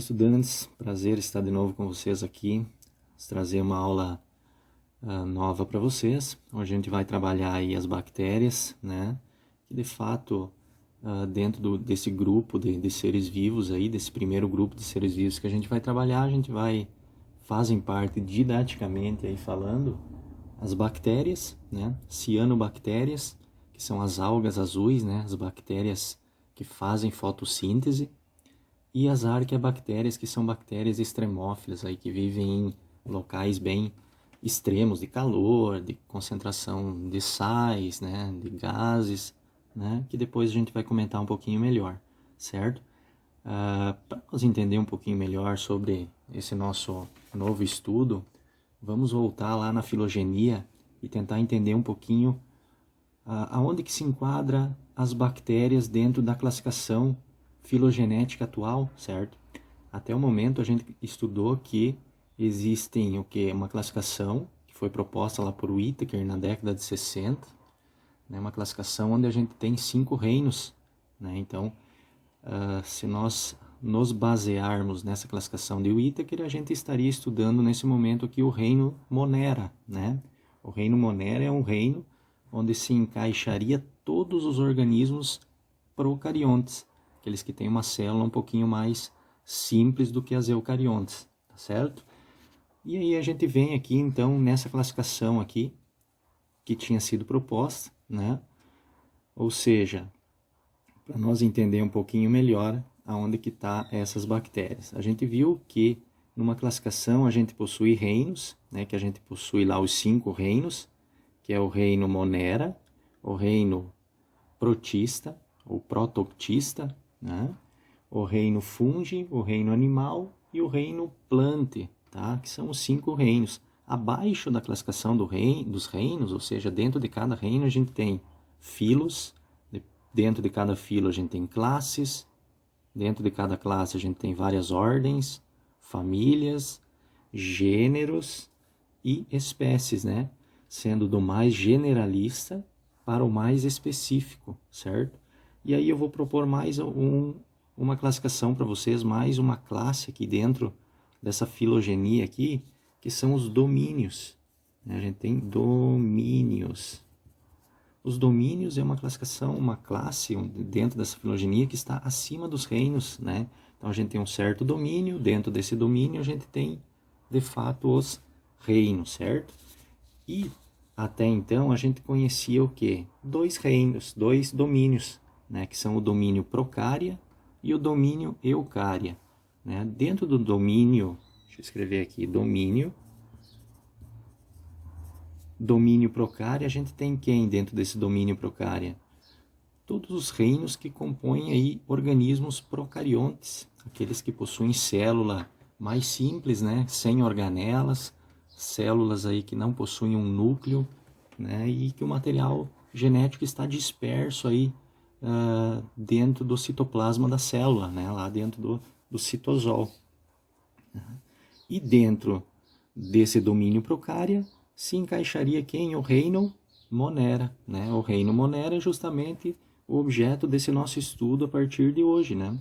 estudantes, prazer estar de novo com vocês aqui. Vou trazer uma aula nova para vocês, onde a gente vai trabalhar aí as bactérias, né? Que de fato, dentro desse grupo de seres vivos aí, desse primeiro grupo de seres vivos que a gente vai trabalhar, fazem parte didaticamente aí falando as bactérias, né? Cianobactérias, que são as algas azuis, né? As bactérias que fazem fotossíntese. E as arqueabactérias, que são bactérias extremófilas, aí, que vivem em locais bem extremos de calor, de concentração de sais, né, de gases, né, que depois a gente vai comentar um pouquinho melhor, certo? Para nós entender um pouquinho melhor sobre esse nosso novo estudo, vamos voltar lá na filogenia e tentar entender um pouquinho aonde que se enquadra as bactérias dentro da classificação filogenética atual, certo? Até o momento a gente estudou que existem uma classificação que foi proposta lá por Whittaker na década de 60, né? Uma classificação onde a gente tem 5 reinos, né? Então, se nós nos basearmos nessa classificação de Whittaker, a gente estaria estudando nesse momento aqui o reino Monera, né? O reino Monera é um reino onde se encaixaria todos os organismos procariontes, aqueles que têm uma célula um pouquinho mais simples do que as eucariontes, tá certo? E aí a gente vem aqui então nessa classificação aqui que tinha sido proposta, né? Ou seja, para nós entender um pouquinho melhor aonde que tá essas bactérias. A gente viu que numa classificação a gente possui reinos, né? Que a gente possui lá os 5 reinos, que é o reino Monera, o reino Protista ou Protoctista, né? O reino Fungi, o reino Animal e o reino Plante, tá? Que são os 5 reinos. Abaixo da classificação dos reinos, ou seja, dentro de cada reino a gente tem filos, dentro de cada filo a gente tem classes, dentro de cada classe a gente tem várias ordens, famílias, gêneros e espécies, né? Sendo do mais generalista para o mais específico, certo? E aí eu vou propor mais uma classificação para vocês, mais uma classe aqui dentro dessa filogenia aqui, que são os domínios. A gente tem domínios. Os domínios é uma classificação, uma classe dentro dessa filogenia que está acima dos reinos, né? Então a gente tem um certo domínio, dentro desse domínio a gente tem, de fato, os reinos, certo? E até então a gente conhecia o quê? 2 reinos, 2 domínios, né? Que são o domínio Procária e o domínio Eucária, né? Dentro do domínio, deixa eu escrever aqui, domínio Procária, a gente tem quem dentro desse domínio Procária? Todos os reinos que compõem aí organismos procariontes, aqueles que possuem célula mais simples, né? Sem organelas, células aí que não possuem um núcleo, né? E que o material genético está disperso aí dentro do citoplasma da célula, né? Lá dentro do citosol. E dentro desse domínio Procária se encaixaria quem? O reino Monera, né? O reino Monera é justamente o objeto desse nosso estudo a partir de hoje, né?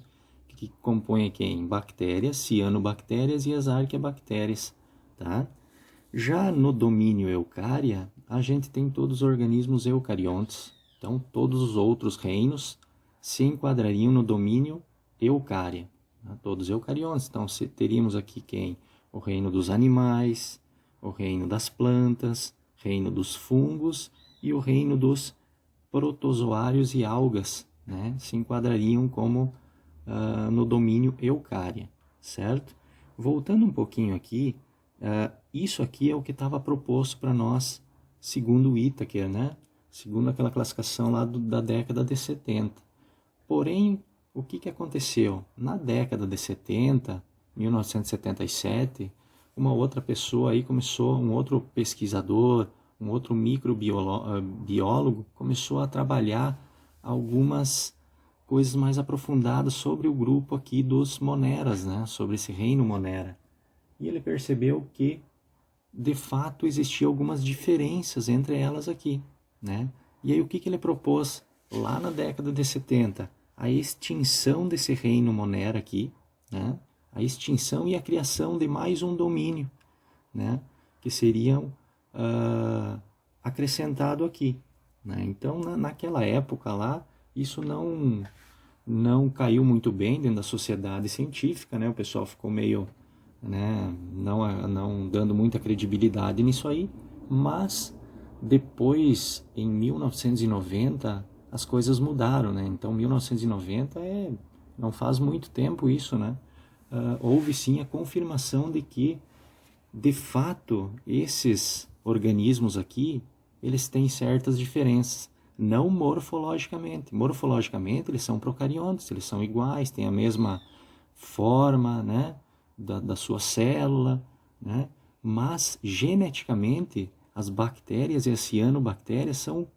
Que compõe quem? Bactérias, cianobactérias e as arqueabactérias, tá? Já no domínio Eucária, a gente tem todos os organismos eucariontes. Então, todos os outros reinos se enquadrariam no domínio Eucária, né? Todos eucariontes. Então, teríamos aqui quem? O reino dos animais, o reino das plantas, reino dos fungos e o reino dos protozoários e algas, né? Se enquadrariam como no domínio Eucária, certo? Voltando um pouquinho aqui, isso aqui é o que estava proposto para nós, segundo Whittaker, né? Segundo aquela classificação lá da década de 70. Porém, o que aconteceu? Na década de 70, 1977, uma outra pessoa aí começou, um outro pesquisador, um outro microbiólogo, começou a trabalhar algumas coisas mais aprofundadas sobre o grupo aqui dos Moneras, né? Sobre esse reino Monera. E ele percebeu que, de fato, existiam algumas diferenças entre elas aqui, né? E aí o que ele propôs lá na década de 70? A extinção desse reino Monera aqui, né? a extinção e a criação de mais um domínio, né, que seriam acrescentado aqui, né? Então, naquela época lá, isso não caiu muito bem dentro da sociedade científica, né? O pessoal ficou meio, né, não dando muita credibilidade nisso aí, mas depois, em 1990, as coisas mudaram, né? Então, 1990 não faz muito tempo isso, né? Houve sim a confirmação de que, de fato, esses organismos aqui, eles têm certas diferenças, não morfologicamente. Morfologicamente, eles são procariontes, eles são iguais, têm a mesma forma, né, da sua célula, né? Mas, geneticamente, as bactérias e as cianobactérias são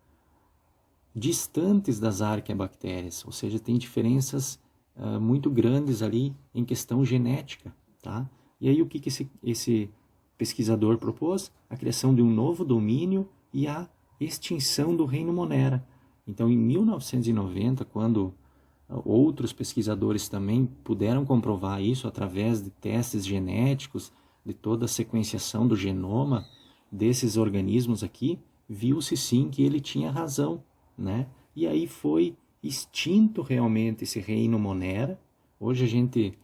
distantes das arqueabactérias, ou seja, tem diferenças muito grandes ali em questão genética, tá? E aí o que esse pesquisador propôs? A criação de um novo domínio e a extinção do reino Monera. Então, em 1990, quando outros pesquisadores também puderam comprovar isso através de testes genéticos, de toda a sequenciação do genoma desses organismos aqui, viu-se sim que ele tinha razão, né? E aí foi extinto realmente esse reino Monera. Hoje a gente,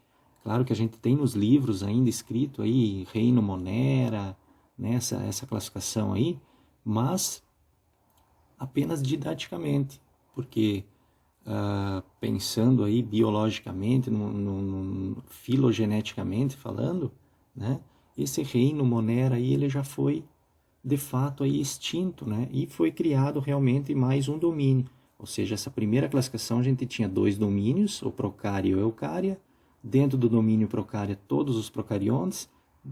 claro que a gente tem nos livros ainda escrito aí reino Monera, né, essa classificação aí, mas apenas didaticamente, porque pensando aí biologicamente, filogeneticamente falando, né, esse reino Monera aí ele já foi de fato aí extinto, né, e foi criado realmente mais um domínio. Ou seja, essa primeira classificação a gente tinha 2 domínios, o Procária e o Eucária. Dentro do domínio Procária, todos os procariontes,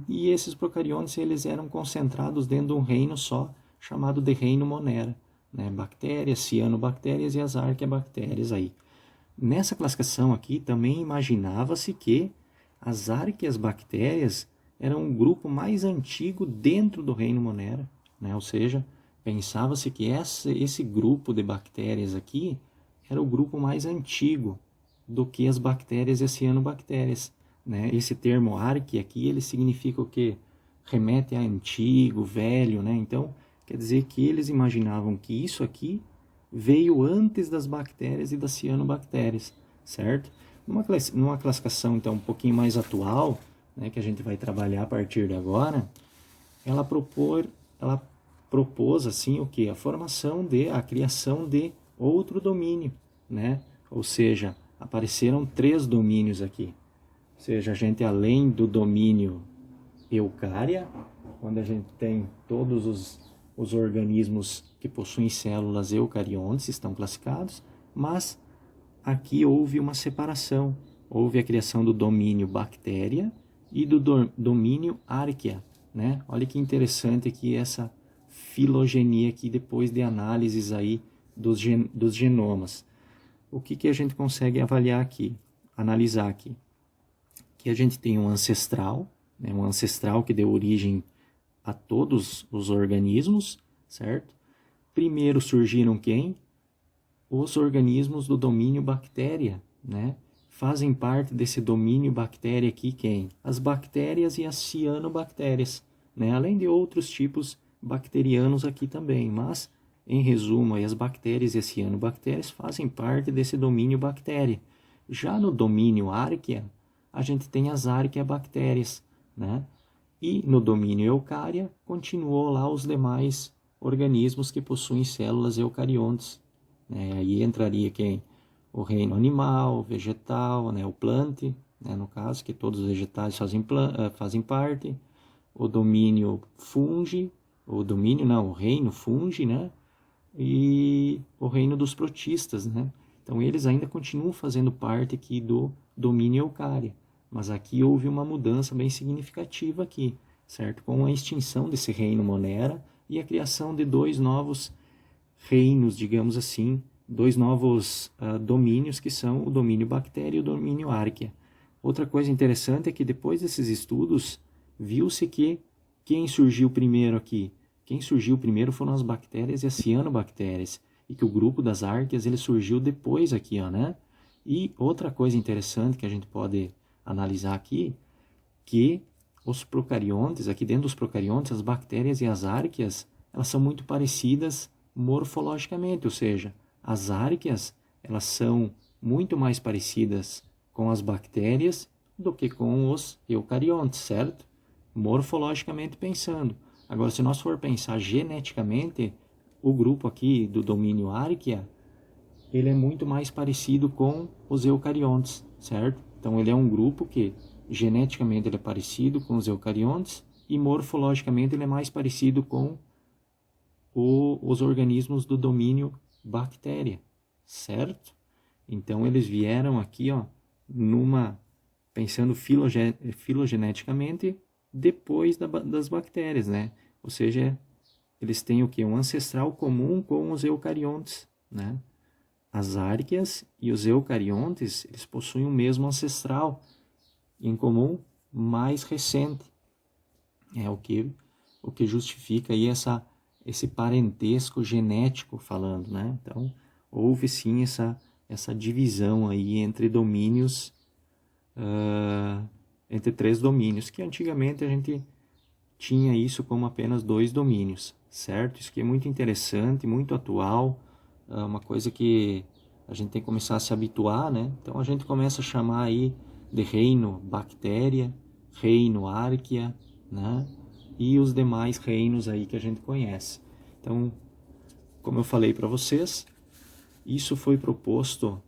e esses procariontes eles eram concentrados dentro de um reino só, chamado de reino Monera, né? Bactérias, cianobactérias e as arqueabactérias aí. Nessa classificação aqui também imaginava-se que as arqueabactérias eram um grupo mais antigo dentro do reino Monera, né? Ou seja, pensava-se que esse grupo de bactérias aqui era o grupo mais antigo do que as bactérias e as cianobactérias, né? Esse termo arque aqui, ele significa o quê? Remete a antigo, velho, né? Então, quer dizer que eles imaginavam que isso aqui veio antes das bactérias e das cianobactérias, certo? Numa classificação, então, um pouquinho mais atual, né, que a gente vai trabalhar a partir de agora, ela propôs assim o que? A criação de outro domínio, né? Ou seja, apareceram 3 domínios aqui. Ou seja, a gente além do domínio Eucária, onde a gente tem todos os organismos que possuem células eucariontes estão classificados, mas aqui houve uma separação. Houve a criação do domínio Bactéria e do domínio Arquea, né? Olha que interessante aqui essa filogenia aqui depois de análises aí dos genomas. O que a gente consegue avaliar aqui, analisar aqui? Que a gente tem um ancestral, né? Um ancestral que deu origem a todos os organismos, certo? Primeiro surgiram quem? Os organismos do domínio bactéria, né? Fazem parte desse domínio bactéria aqui quem? As bactérias e as cianobactérias, né? Além de outros tipos bacterianos aqui também, mas em resumo, aí, as bactérias e as cianobactérias fazem parte desse domínio bactéria. Já no domínio Arquea, a gente tem as arqueabactérias, né? E no domínio Eucária, continuou lá os demais organismos que possuem células eucariontes, né? Aí entraria quem? O reino animal, vegetal, né? O plante, né? No caso, que todos os vegetais fazem parte. O domínio fungi, o reino fungi, né? E o reino dos protistas, né? Então eles ainda continuam fazendo parte aqui do domínio Eucária, mas aqui houve uma mudança bem significativa aqui, certo? Com a extinção desse reino Monera e a criação de 2 novos reinos, digamos assim, 2 novos domínios, que são o domínio Bactéria e o domínio Arquea. Outra coisa interessante é que depois desses estudos, viu-se que quem surgiu primeiro aqui? Quem surgiu primeiro foram as bactérias e as cianobactérias, e que o grupo das arqueas ele surgiu depois aqui, ó, né? E outra coisa interessante que a gente pode analisar aqui que os procariontes, aqui dentro dos procariontes, as bactérias e as árqueas, elas são muito parecidas morfologicamente, ou seja, as árqueas, elas são muito mais parecidas com as bactérias do que com os eucariontes, certo? Morfologicamente pensando. Agora, se nós for pensar geneticamente, o grupo aqui do domínio Archaea, ele é muito mais parecido com os eucariontes, certo? Então, ele é um grupo que geneticamente ele é parecido com os eucariontes e morfologicamente ele é mais parecido com os organismos do domínio bactéria, certo? Então, eles vieram aqui, ó, pensando filogeneticamente, depois das bactérias, né? Ou seja, eles têm o quê? Um ancestral comum com os eucariontes, né? As árqueas e os eucariontes, eles possuem o mesmo ancestral em comum mais recente. É o que justifica aí esse parentesco genético falando, né? Então, houve sim essa divisão aí entre domínios, entre 3 domínios, que antigamente a gente tinha isso como apenas 2 domínios, certo? Isso que é muito interessante, muito atual, uma coisa que a gente tem que começar a se habituar, né? Então a gente começa a chamar aí de reino bactéria, reino arquea, né? E os demais reinos aí que a gente conhece. Então, como eu falei para vocês, isso foi proposto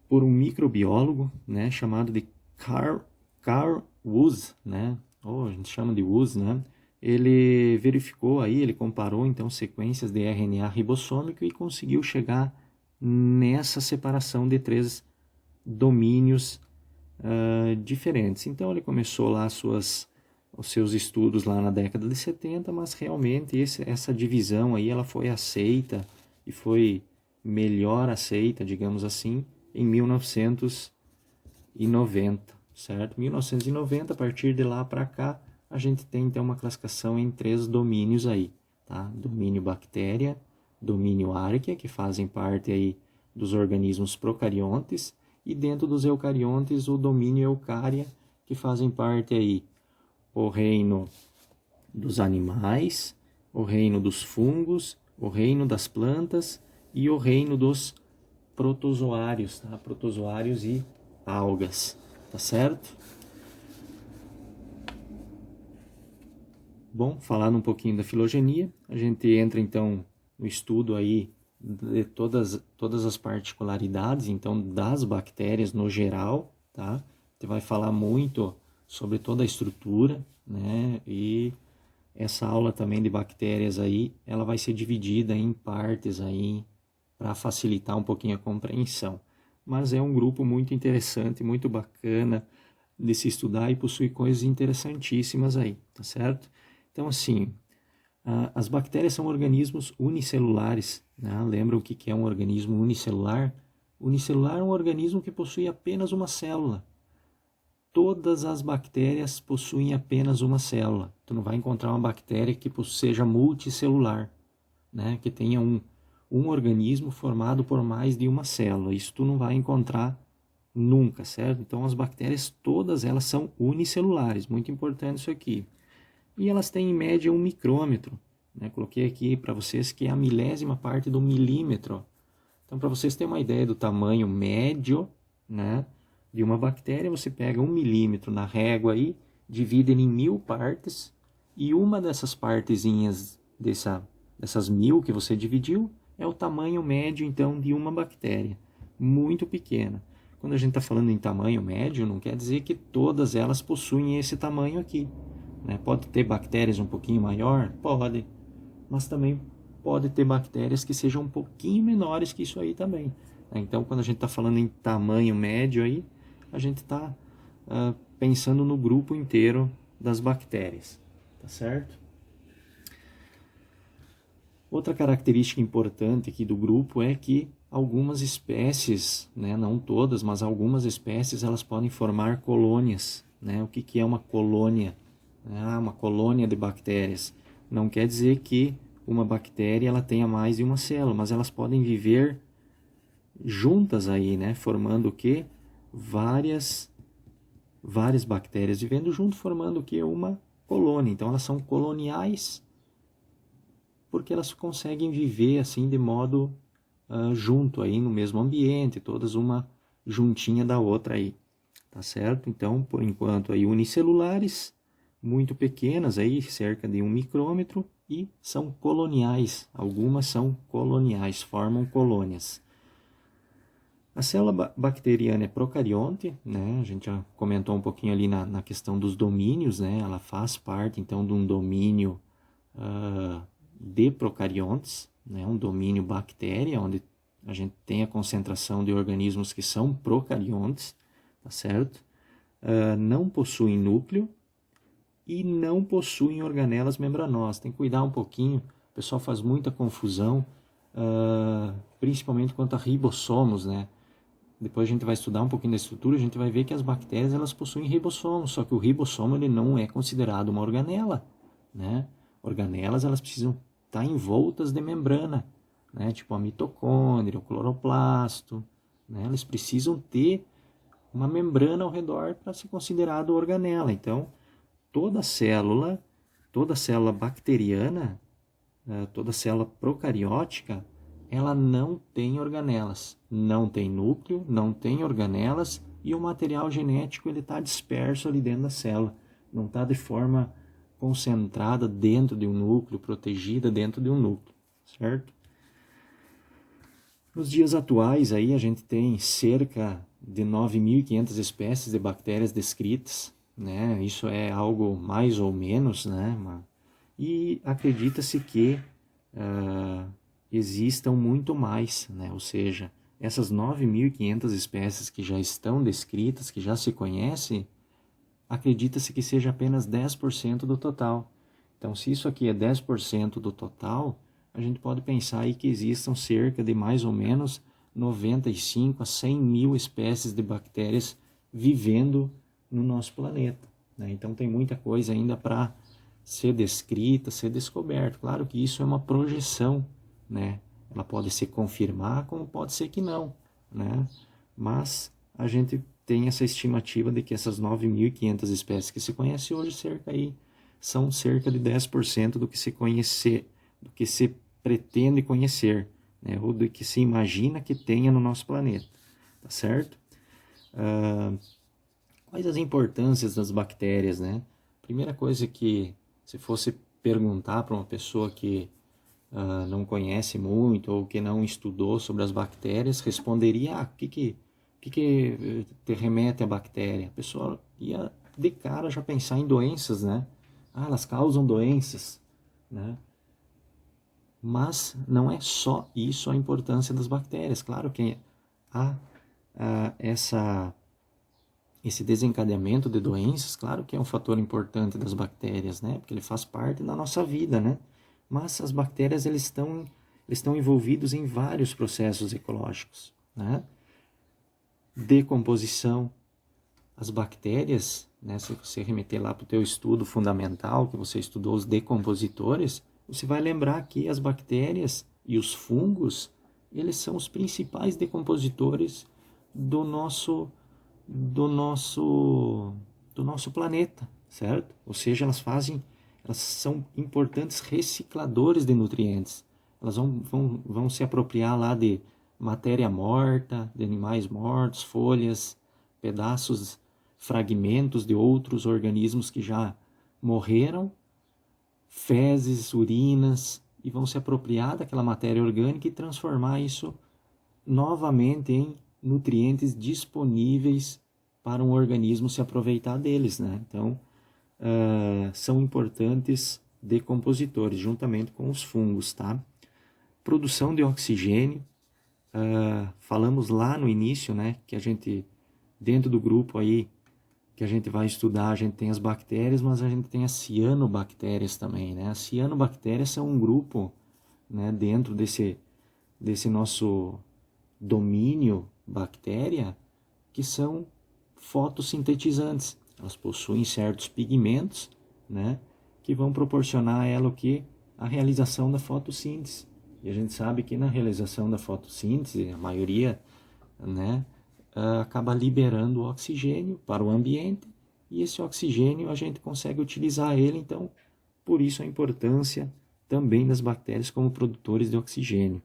por um microbiólogo, né, chamado de Carl Woese, né? Ou a gente chama de Woese, né? Ele verificou aí, ele comparou então sequências de RNA ribossômico e conseguiu chegar nessa separação de 3 domínios diferentes. Então ele começou lá os seus estudos lá na década de 70, mas realmente essa divisão aí ela foi aceita e foi melhor aceita, digamos assim, em 1990, certo? 1990, a partir de lá para cá, a gente tem então uma classificação em 3 domínios aí, tá? Domínio bactéria, domínio arquea, que fazem parte aí dos organismos procariontes, e dentro dos eucariontes o domínio eucária, que fazem parte aí o reino dos animais, o reino dos fungos, o reino das plantas e o reino dos protozoários, tá? Protozoários e algas, tá certo? Bom, falando um pouquinho da filogenia, a gente entra então no estudo aí de todas as particularidades, então, das bactérias no geral, tá? A gente vai falar muito sobre toda a estrutura, né? E essa aula também de bactérias aí, ela vai ser dividida em partes aí, para facilitar um pouquinho a compreensão. Mas é um grupo muito interessante, muito bacana de se estudar e possui coisas interessantíssimas aí, tá certo? Então, assim, as bactérias são organismos unicelulares, né? Lembram o que é um organismo unicelular? Unicelular é um organismo que possui apenas uma célula. Todas as bactérias possuem apenas uma célula. Tu não vai encontrar uma bactéria que seja multicelular, né? Que tenha um organismo formado por mais de uma célula. Isso tu não vai encontrar nunca, certo? Então as bactérias todas elas são unicelulares, muito importante isso aqui. E elas têm em média 1 micrômetro, né? Coloquei aqui para vocês que é a milésima parte do milímetro. Então para vocês terem uma ideia do tamanho médio, né, de uma bactéria, você pega 1 milímetro na régua aí, divide ele em 1000 partes, e uma dessas partezinhas dessas 1000 que você dividiu é o tamanho médio, então, de uma bactéria, muito pequena. Quando a gente está falando em tamanho médio, não quer dizer que todas elas possuem esse tamanho aqui, né? Pode ter bactérias um pouquinho maior? Pode, mas também pode ter bactérias que sejam um pouquinho menores que isso aí também. Então, quando a gente está falando em tamanho médio aí, a gente está pensando no grupo inteiro das bactérias, tá certo? Outra característica importante aqui do grupo é que algumas espécies, né, não todas, mas algumas espécies, elas podem formar colônias, né? O que é uma colônia? Uma colônia de bactérias. Não quer dizer que uma bactéria ela tenha mais de uma célula, mas elas podem viver juntas aí, né? Formando o quê? várias bactérias vivendo junto, formando o que? Uma colônia. Então elas são coloniais porque elas conseguem viver assim de modo junto aí no mesmo ambiente, todas uma juntinha da outra aí, tá certo? Então, por enquanto aí unicelulares, muito pequenas aí, cerca de 1 micrômetro, e são coloniais, algumas são coloniais, formam colônias. A célula bacteriana é procarionte, né? A gente já comentou um pouquinho ali na questão dos domínios, né? Ela faz parte, então, de um domínio de procariontes, né? Um domínio bactéria, onde a gente tem a concentração de organismos que são procariontes, tá certo? Não possuem núcleo e não possuem organelas membranosas. Tem que cuidar um pouquinho, o pessoal faz muita confusão, principalmente quanto a ribossomos, né? Depois a gente vai estudar um pouquinho da estrutura, a gente vai ver que as bactérias elas possuem ribossomos, só que o ribossomo ele não é considerado uma organela, né? Organelas elas precisam estar envoltas de membrana, né? Tipo a mitocôndria, o cloroplasto, né? Eles precisam ter uma membrana ao redor para ser considerado organela. Então, toda célula bacteriana, toda célula procariótica, ela não tem organelas, não tem núcleo, não tem organelas, e o material genético ele está disperso ali dentro da célula, não está de forma concentrada dentro de um núcleo, protegida dentro de um núcleo, certo? Nos dias atuais aí a gente tem cerca de 9.500 espécies de bactérias descritas, né? Isso é algo mais ou menos, né? E acredita-se que existam muito mais, né? Ou seja, essas 9.500 espécies que já estão descritas, que já se conhecem, acredita-se que seja apenas 10% do total. Então, se isso aqui é 10% do total, a gente pode pensar aí que existam cerca de mais ou menos 95 a 100 mil espécies de bactérias vivendo no nosso planeta, né? Então, tem muita coisa ainda para ser descrita, ser descoberta. Claro que isso é uma projeção, né? Ela pode se confirmar, como pode ser que não, né? Mas a gente tem essa estimativa de que essas 9.500 espécies que se conhecem hoje são cerca de 10% do que se conhecer, do que se pretende conhecer, né? Ou do que se imagina que tenha no nosso planeta, tá certo? Quais as importâncias das bactérias, né? Primeira coisa que, se fosse perguntar para uma pessoa que não conhece muito ou que não estudou sobre as bactérias, responderia, o que te remete à bactéria? A pessoa ia de cara já pensar em doenças, né? Elas causam doenças, né? Mas não é só isso a importância das bactérias. Claro que há esse desencadeamento de doenças, claro que é um fator importante das bactérias, né? Porque ele faz parte da nossa vida, né? Mas as bactérias eles estão envolvidos em vários processos ecológicos, né? Decomposição. As bactérias, né? Se você remeter lá para o teu estudo fundamental, que você estudou os decompositores, você vai lembrar que as bactérias e os fungos, eles são os principais decompositores do nosso planeta, certo? Ou seja, elas são importantes recicladores de nutrientes. Elas vão se apropriar lá de matéria morta, de animais mortos, folhas, pedaços, fragmentos de outros organismos que já morreram, fezes, urinas, e vão se apropriar daquela matéria orgânica e transformar isso novamente em nutrientes disponíveis para um organismo se aproveitar deles, né? Então, são importantes decompositores, juntamente com os fungos, tá? Produção de oxigênio, falamos lá no início, né, que a gente, dentro do grupo aí, que a gente vai estudar, a gente tem as bactérias, mas a gente tem as cianobactérias também, né? As cianobactérias são um grupo, né, dentro desse nosso domínio bactéria, que são fotossintetizantes. Elas possuem certos pigmentos, né, que vão proporcionar a ela o que? A realização da fotossíntese. E a gente sabe que na realização da fotossíntese, a maioria, né, acaba liberando o oxigênio para o ambiente, e esse oxigênio a gente consegue utilizar ele, então por isso a importância também das bactérias como produtores de oxigênio.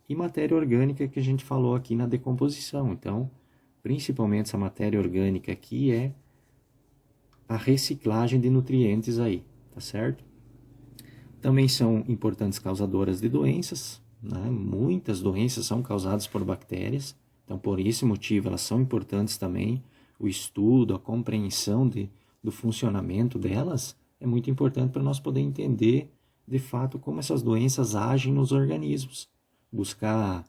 E matéria orgânica que a gente falou aqui na decomposição, então principalmente essa matéria orgânica aqui é a reciclagem de nutrientes aí, tá certo? Também são importantes causadoras de doenças, né? Muitas doenças são causadas por bactérias, então por esse motivo elas são importantes também. O estudo, a compreensão do funcionamento delas é muito importante para nós poder entender de fato como essas doenças agem nos organismos, buscar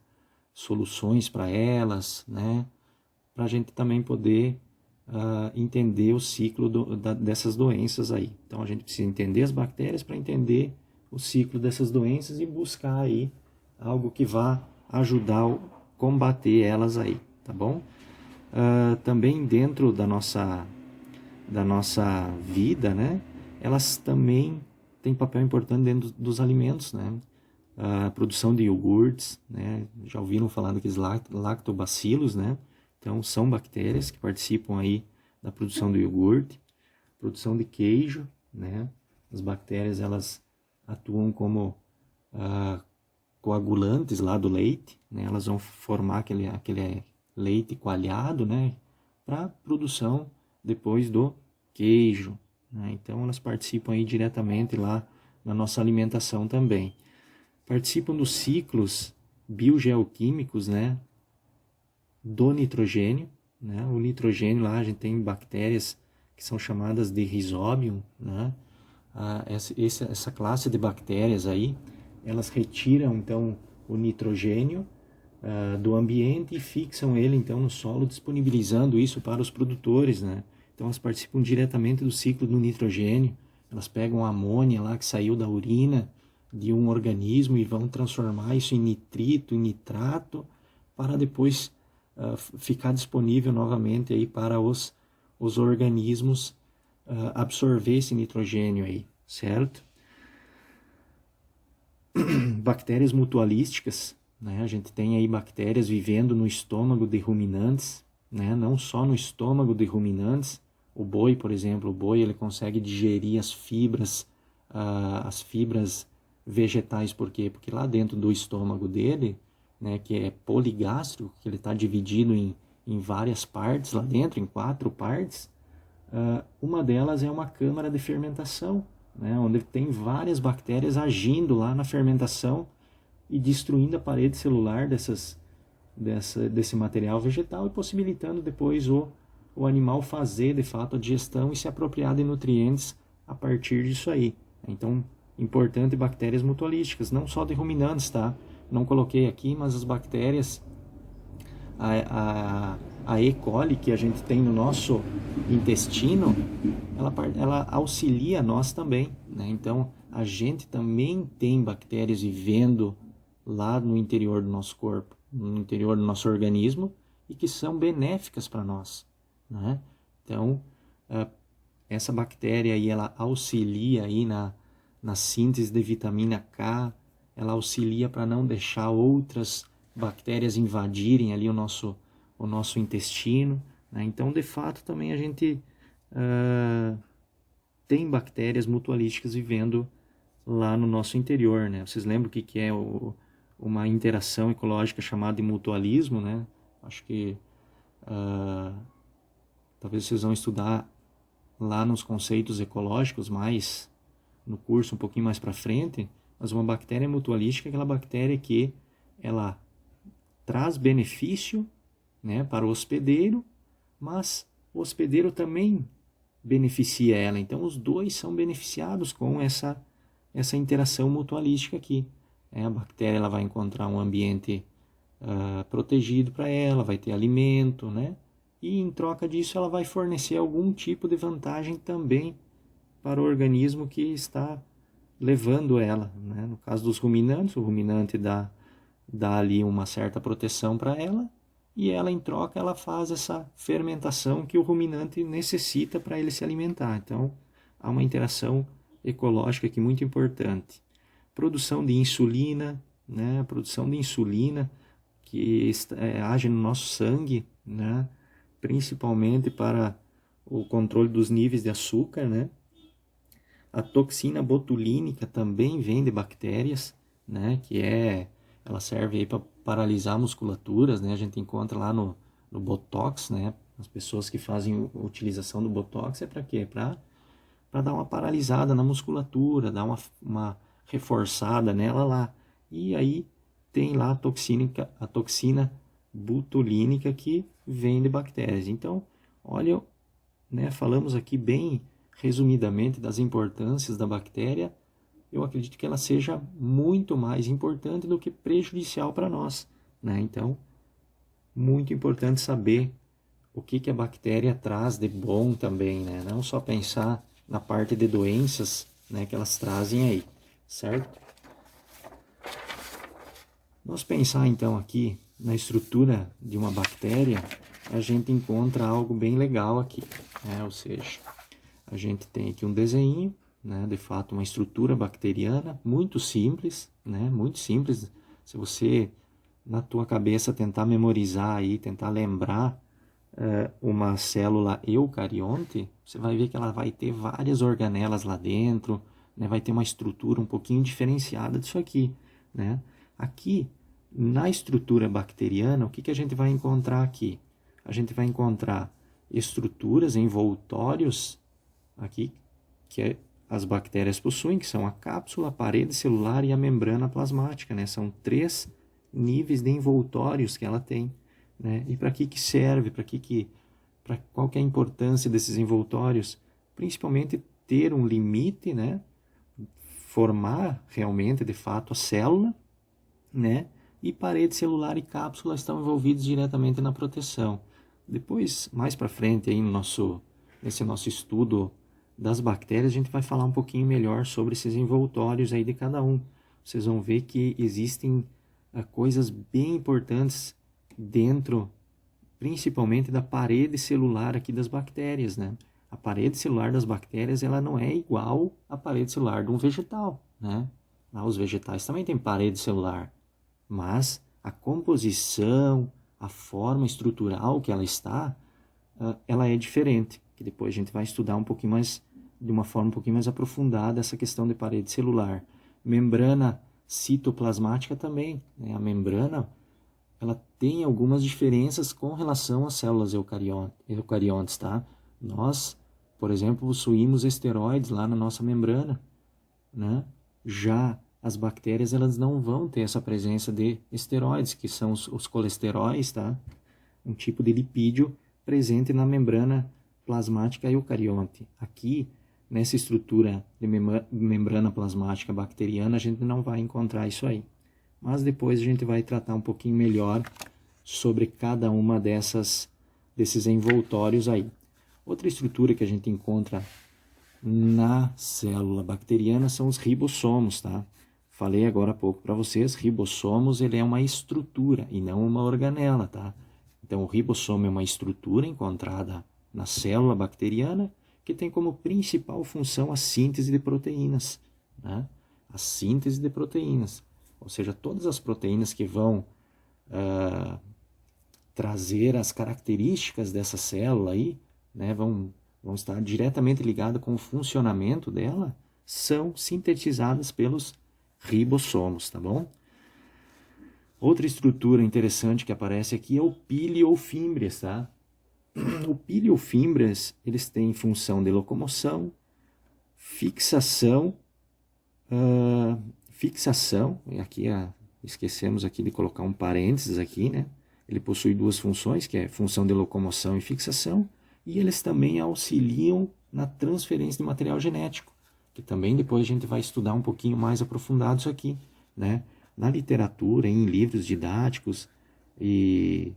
soluções para elas, né? Para a gente também poder entender o ciclo dessas doenças aí. Então a gente precisa entender as bactérias para entender o ciclo dessas doenças e buscar aí algo que vá ajudar a combater elas aí, tá bom? Também dentro da nossa vida, né? Elas também têm papel importante dentro dos alimentos, né? A produção de iogurtes, né? Já ouviram falar daqueles lactobacilos, né? Então, são bactérias que participam aí da produção do iogurte, produção de queijo, né? As bactérias, elas atuam como coagulantes lá do leite, né? Elas vão formar aquele leite coalhado, né? Para produção depois do queijo, né? Então, elas participam aí diretamente lá na nossa alimentação também. Participam dos ciclos biogeoquímicos, né? Do nitrogênio, né? O nitrogênio lá a gente tem bactérias que são chamadas de Rhizobium, né? Essa classe de bactérias aí, elas retiram então o nitrogênio do ambiente e fixam ele então no solo, disponibilizando isso para os produtores, né? Então elas participam diretamente do ciclo do nitrogênio, elas pegam a amônia lá que saiu da urina de um organismo e vão transformar isso em nitrito, em nitrato, para depois ficar disponível novamente aí para os organismos absorver esse nitrogênio aí, certo? Bactérias mutualísticas, né? A gente tem aí bactérias vivendo no estômago de ruminantes, né? Não só no estômago de ruminantes. O boi, por exemplo, ele consegue digerir as fibras vegetais, por quê? Porque lá dentro do estômago dele, né, que é poligástrico, que ele está dividido em várias partes lá dentro, em 4 partes, uma delas é uma câmara de fermentação, né, onde tem várias bactérias agindo lá na fermentação e destruindo a parede celular desse material vegetal e possibilitando depois o animal fazer de fato a digestão e se apropriar de nutrientes a partir disso aí. Então, importante bactérias mutualísticas, não só de ruminantes, tá? Não coloquei aqui, mas as bactérias, a E. coli que a gente tem no nosso intestino, ela auxilia nós também, né? Então, a gente também tem bactérias vivendo lá no interior do nosso corpo, no interior do nosso organismo, e que são benéficas para nós, né? Então, essa bactéria aí, ela auxilia aí na síntese de vitamina K, ela auxilia para não deixar outras bactérias invadirem ali o nosso intestino, né? Então, de fato, também a gente tem bactérias mutualísticas vivendo lá no nosso interior, né? Vocês lembram o que é uma interação ecológica chamada de mutualismo, né? Acho que talvez vocês vão estudar lá nos conceitos ecológicos, mais no curso um pouquinho mais para frente, mas uma bactéria mutualística é aquela bactéria que ela traz benefício, né, para o hospedeiro, mas o hospedeiro também beneficia ela. Então, os dois são beneficiados com essa interação mutualística aqui. A bactéria ela vai encontrar um ambiente protegido para ela, vai ter alimento, né? E em troca disso ela vai fornecer algum tipo de vantagem também para o organismo que está levando ela, né? No caso dos ruminantes, o ruminante dá ali uma certa proteção para ela e ela em troca ela faz essa fermentação que o ruminante necessita para ele se alimentar. Então há uma interação ecológica aqui muito importante. Produção de insulina, né? A produção de insulina que age no nosso sangue, né? Principalmente para o controle dos níveis de açúcar, né? A toxina botulínica também vem de bactérias, né? Ela serve aí para paralisar musculaturas, né? A gente encontra lá no Botox, né? As pessoas que fazem a utilização do Botox é para quê? Para dar uma paralisada na musculatura, dar uma reforçada nela lá. E aí tem lá a toxina botulínica que vem de bactérias. Então, olha, né, falamos aqui bem resumidamente das importâncias da bactéria. Eu acredito que ela seja muito mais importante do que prejudicial para nós, né? Então, muito importante saber o que a bactéria traz de bom também, né? Não só pensar na parte de doenças, né, que elas trazem aí, certo? Nós pensar então aqui na estrutura de uma bactéria, a gente encontra algo bem legal aqui, né? Ou seja, a gente tem aqui um desenho, né? De fato, uma estrutura bacteriana muito simples, né? Muito simples. Se você, na tua cabeça, tentar memorizar aí, tentar lembrar uma célula eucarionte, você vai ver que ela vai ter várias organelas lá dentro, né? Vai ter uma estrutura um pouquinho diferenciada disso aqui, né? Aqui, na estrutura bacteriana, o que a gente vai encontrar aqui? A gente vai encontrar estruturas, envoltórios, aqui, as bactérias possuem, que são a cápsula, a parede celular e a membrana plasmática, né? São 3 níveis de envoltórios que ela tem, né? E para que serve? Qual que é a importância desses envoltórios? Principalmente ter um limite, né? Formar realmente, de fato, a célula, né? E parede celular e cápsula estão envolvidos diretamente na proteção. Depois, mais para frente, aí nesse nosso estudo das bactérias, a gente vai falar um pouquinho melhor sobre esses envoltórios aí de cada um. Vocês vão ver que existem coisas bem importantes dentro, principalmente da parede celular aqui das bactérias, né? A parede celular das bactérias, ela não é igual à parede celular de um vegetal, né? Os vegetais também têm parede celular, mas a composição, a forma estrutural que ela está, ela é diferente, que depois a gente vai estudar um pouquinho mais, de uma forma um pouquinho mais aprofundada, essa questão de parede celular. Membrana citoplasmática também, né? A membrana, ela tem algumas diferenças com relação às células eucariontes, tá? Nós, por exemplo, possuímos esteroides lá na nossa membrana, né? Já as bactérias, elas não vão ter essa presença de esteroides, que são os colesteróis, tá? Um tipo de lipídio presente na membrana plasmática eucarionte. Aqui, nessa estrutura de membrana plasmática bacteriana, a gente não vai encontrar isso aí. Mas depois a gente vai tratar um pouquinho melhor sobre cada uma desses envoltórios aí. Outra estrutura que a gente encontra na célula bacteriana são os ribossomos, tá? Falei agora há pouco para vocês, ribossomos, ele é uma estrutura e não uma organela, tá? Então, o ribossomo é uma estrutura encontrada na célula bacteriana que tem como principal função a síntese de proteínas, né? A síntese de proteínas, ou seja, todas as proteínas que vão trazer as características dessa célula aí, né, vão estar diretamente ligadas com o funcionamento dela, são sintetizadas pelos ribossomos, tá bom? Outra estrutura interessante que aparece aqui é o pili ou fímbrias, tá? O pili ou fímbrias, eles têm função de locomoção, fixação, e aqui esquecemos aqui de colocar um parênteses aqui, né? Ele possui 2 funções, que é função de locomoção e fixação, e eles também auxiliam na transferência de material genético, que também depois a gente vai estudar um pouquinho mais aprofundado isso aqui, né? Na literatura, em livros didáticos e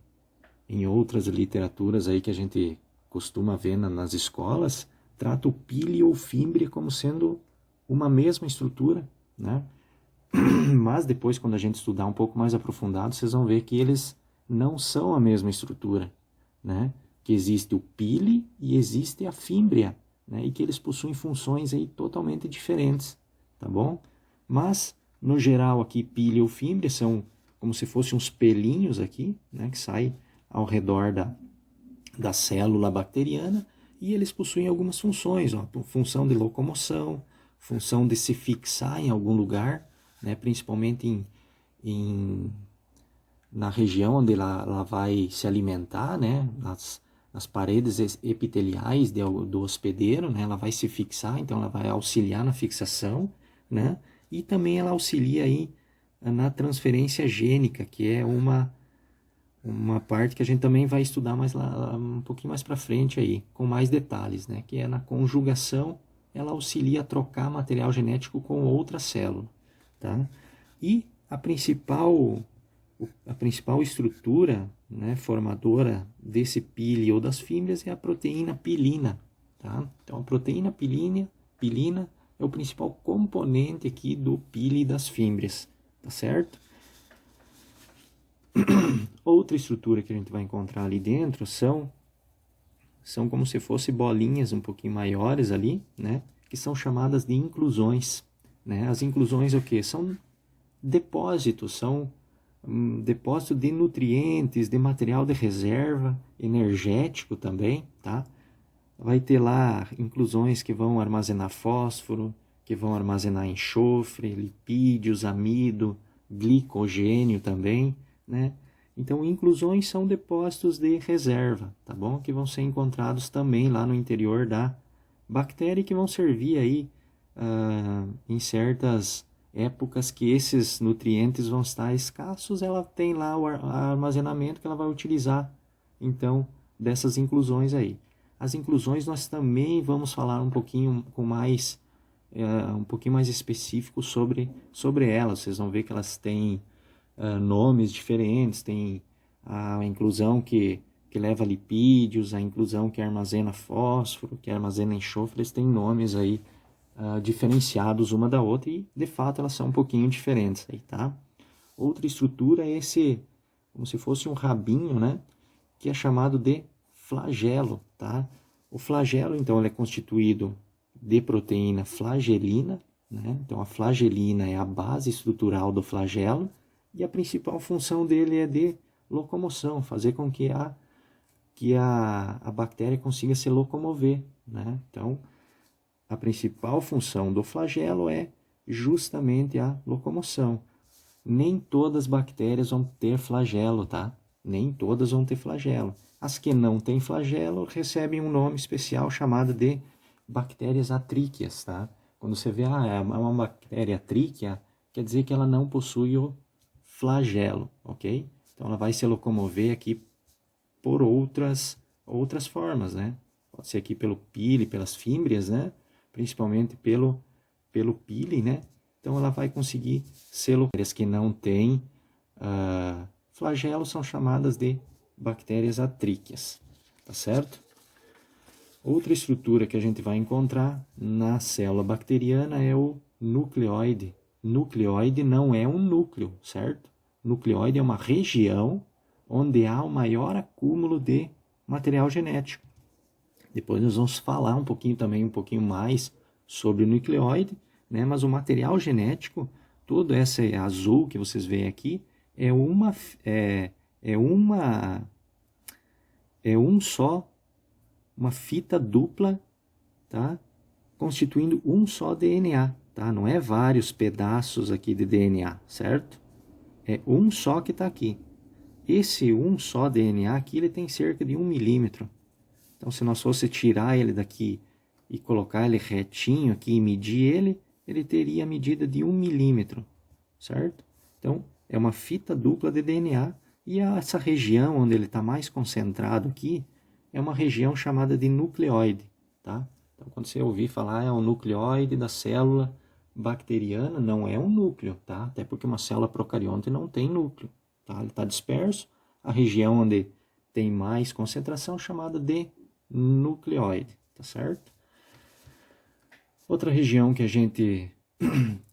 em outras literaturas aí que a gente costuma ver nas escolas, trata o pili ou fímbria como sendo uma mesma estrutura, né? Mas depois, quando a gente estudar um pouco mais aprofundado, vocês vão ver que eles não são a mesma estrutura, né? Que existe o pili e existe a fímbria, né? E que eles possuem funções aí totalmente diferentes, tá bom? Mas, no geral, aqui, pili ou fímbria são como se fossem uns pelinhos aqui, né, que saem ao redor da célula bacteriana, e eles possuem algumas funções, ó, função de locomoção, função de se fixar em algum lugar, né, principalmente na região onde ela vai se alimentar, né, nas paredes epiteliais do hospedeiro, né, ela vai se fixar, então ela vai auxiliar na fixação, né, e também ela auxilia aí na transferência gênica, que é uma parte que a gente também vai estudar mais lá, um pouquinho mais para frente aí, com mais detalhes, né, que é na conjugação, ela auxilia a trocar material genético com outra célula, tá? E a principal estrutura, né, formadora desse pili ou das fímbrias é a proteína pilina, tá? Então a proteína pilina é o principal componente aqui do pili das fímbrias, tá certo? Outra estrutura que a gente vai encontrar ali dentro são como se fossem bolinhas um pouquinho maiores ali, né? Que são chamadas de inclusões, né? As inclusões é o quê? São depósitos, são depósito de nutrientes, de material de reserva, energético também, tá? Vai ter lá inclusões que vão armazenar fósforo, que vão armazenar enxofre, lipídios, amido, glicogênio também, né? Então, inclusões são depósitos de reserva, tá bom? Que vão ser encontrados também lá no interior da bactéria e que vão servir aí em certas épocas que esses nutrientes vão estar escassos, ela tem lá o armazenamento que ela vai utilizar, então, dessas inclusões aí. As inclusões nós também vamos falar um pouquinho mais específico sobre elas. Vocês vão ver que elas têm nomes diferentes, tem a inclusão que leva lipídios, a inclusão que armazena fósforo, que armazena enxofre, eles têm nomes aí diferenciados uma da outra e de fato elas são um pouquinho diferentes aí, tá? Outra estrutura é como se fosse um rabinho, né? Que é chamado de flagelo, tá? O flagelo, então, ele é constituído de proteína flagelina, né? Então, a flagelina é a base estrutural do flagelo e a principal função dele é de locomoção, fazer com que a bactéria consiga se locomover, né? Então, a principal função do flagelo é justamente a locomoção. Nem todas as bactérias vão ter flagelo, tá? Nem todas vão ter flagelo. As que não têm flagelo recebem um nome especial chamado de bactérias atríqueas, tá? Quando você vê, é uma bactéria tríquea, quer dizer que ela não possui o flagelo, ok? Então ela vai se locomover aqui por outras formas, né? Pode ser aqui pelo pili, pelas fímbrias, né? Principalmente pelo pili, né? Então ela vai conseguir ser bactérias que não têm flagelo são chamadas de bactérias atríqueas, tá certo? Outra estrutura que a gente vai encontrar na célula bacteriana é o nucleoide. Nucleoide não é um núcleo, certo? Nucleoide é uma região onde há o maior acúmulo de material genético. Depois nós vamos falar um pouquinho mais sobre o nucleoide, né? Mas o material genético, todo esse azul que vocês veem aqui, é uma fita dupla, tá? Constituindo um só DNA, tá? Não é vários pedaços aqui de DNA, certo? É um só que está aqui. Esse um só DNA aqui, ele tem cerca de 1 milímetro. Então, se nós fosse tirar ele daqui e colocar ele retinho aqui e medir ele teria a medida de 1 milímetro, certo? Então, é uma fita dupla de DNA e essa região onde ele está mais concentrado aqui é uma região chamada de nucleoide, tá? Então, quando você ouvir falar é um nucleoide da célula bacteriana, não é um núcleo, tá? Até porque uma célula procarionte não tem núcleo, tá? Ele está disperso. A região onde tem mais concentração chamada de nucleoide, tá certo? Outra região que a gente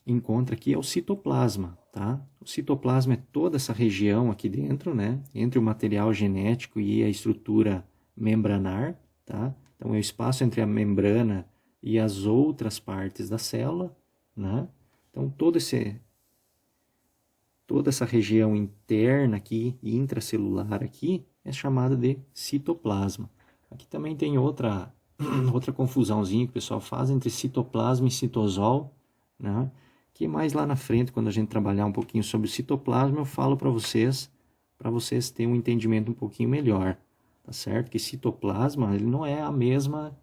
encontra aqui é o citoplasma, tá? O citoplasma é toda essa região aqui dentro, né? Entre o material genético e a estrutura membranar, tá? Então é o espaço entre a membrana e as outras partes da célula, né? Então todo toda essa região interna aqui, intracelular aqui, é chamada de citoplasma. Aqui também tem outra confusãozinha que o pessoal faz entre citoplasma e citosol, né? Que mais lá na frente, quando a gente trabalhar um pouquinho sobre o citoplasma, eu falo para vocês terem um entendimento um pouquinho melhor, tá certo? Que citoplasma, ele não é a mesma